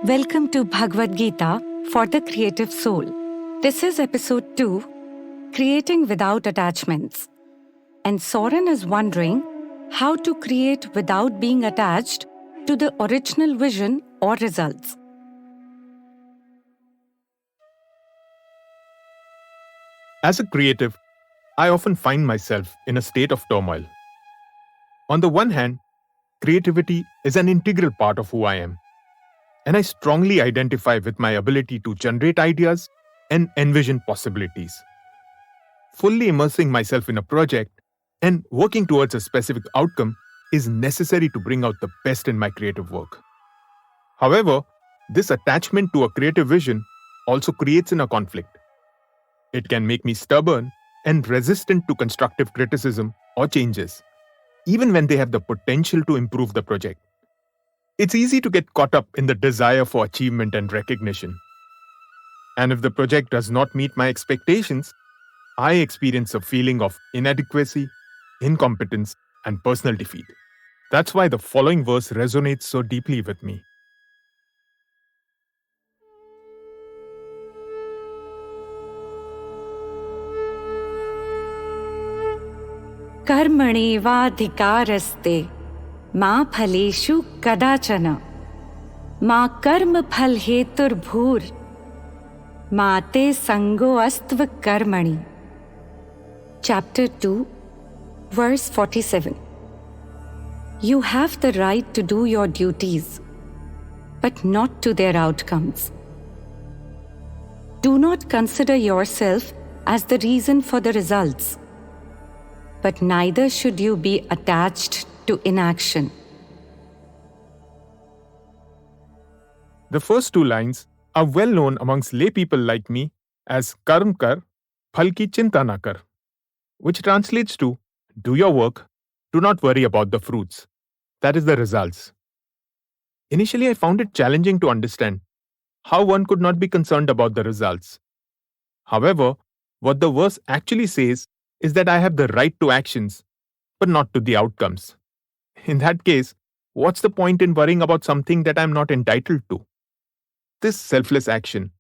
Welcome to Bhagavad Gita for the creative soul. This is episode 2, Creating Without Attachments. And Saurin is wondering how to create without being attached to the original vision or results. As a creative, I often find myself in a state of turmoil. On the one hand, creativity is an integral part of who I am, and I strongly identify with my ability to generate ideas and envision possibilities. Fully immersing myself in a project and working towards a specific outcome is necessary to bring out the best in my creative work. However, this attachment to a creative vision also creates a conflict. It can make me stubborn and resistant to constructive criticism or changes, even when they have the potential to improve the project. It's easy to get caught up in the desire for achievement and recognition. And if the project does not meet my expectations, I experience a feeling of inadequacy, incompetence, and personal defeat. That's why the following verse resonates so deeply with me. कर्मणेवाधिकारस्ते मा फलेषु कदाचन मा कर्म फल हेतुर्भूर मा ते संगोऽस्त्व कर्मणि. Chapter 2, verse 47. You have the right to do your duties, but not to their outcomes. Do not consider yourself as the reason for the results, but neither should you be attached to inaction. The first two lines are well known amongst lay people like me as karm kar, phal ki chinta na kar, which translates to do your work, do not worry about the fruits. That is the results. Initially, I found it challenging to understand how one could not be concerned about the results. However, what the verse actually says is that I have the right to actions, but not to the outcomes. In that case, what's the point in worrying about something that I'm not entitled to? This selfless action,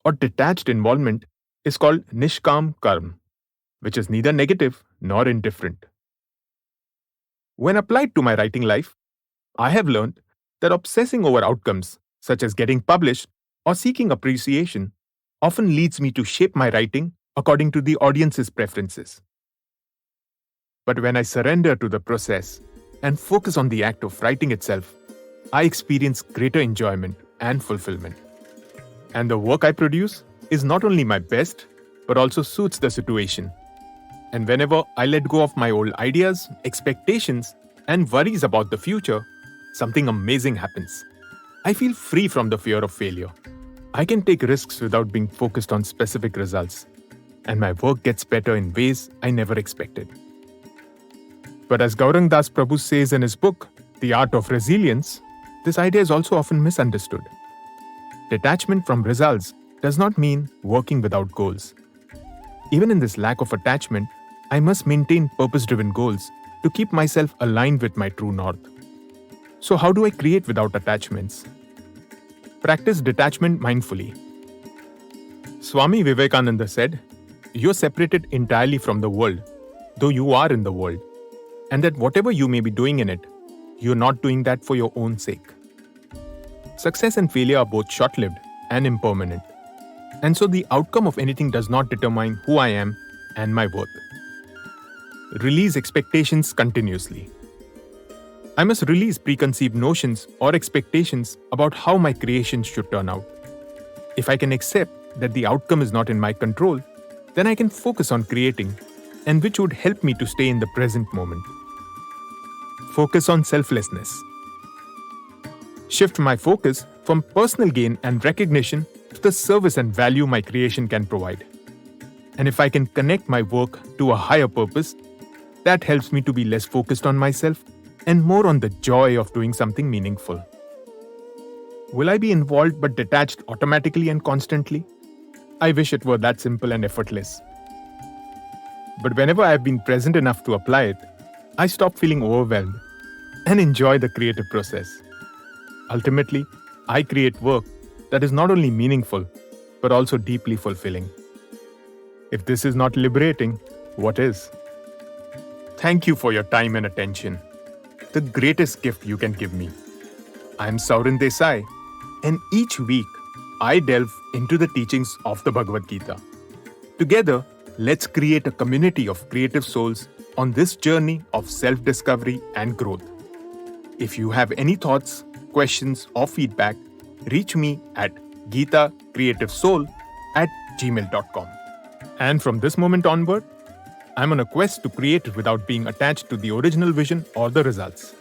or detached involvement, is called nishkam karm, which is neither negative nor indifferent. When applied to my writing life, I have learned that obsessing over outcomes, such as getting published or seeking appreciation, often leads me to shape my writing according to the audience's preferences. But when I surrender to the process and focus on the act of writing itself, I experience greater enjoyment and fulfillment. And the work I produce is not only my best, but also suits the situation. And whenever I let go of my old ideas, expectations, and worries about the future, something amazing happens. I feel free from the fear of failure. I can take risks without being focused on specific results, and my work gets better in ways I never expected. But as Gaurang Das Prabhu says in his book, The Art of Resilience, this idea is also often misunderstood. Detachment from results does not mean working without goals. Even in this lack of attachment, I must maintain purpose-driven goals to keep myself aligned with my true north. So how do I create without attachments? Practice detachment mindfully. Swami Vivekananda said, "You're separated entirely from the world, though you are in the world. And that whatever you may be doing in it, you're not doing that for your own sake." Success and failure are both short-lived and impermanent. And so the outcome of anything does not determine who I am and my worth. Release expectations continuously. I must release preconceived notions or expectations about how my creations should turn out. If I can accept that the outcome is not in my control, then I can focus on creating, and which would help me to stay in the present moment. Focus on selflessness. Shift my focus from personal gain and recognition to the service and value my creation can provide. And if I can connect my work to a higher purpose, that helps me to be less focused on myself and more on the joy of doing something meaningful. Will I be involved but detached automatically and constantly? I wish it were that simple and effortless. But whenever I have been present enough to apply it, I stop feeling overwhelmed and enjoy the creative process. Ultimately, I create work that is not only meaningful, but also deeply fulfilling. If this is not liberating, what is? Thank you for your time and attention. The greatest gift you can give me. I am Saurindesai, and each week I delve into the teachings of the Bhagavad Gita. Together, let's create a community of creative souls on this journey of self-discovery and growth. If you have any thoughts, questions, or feedback, reach me at gitacreativesoul@gmail.com. And from this moment onward, I'm on a quest to create without being attached to the original vision or the results.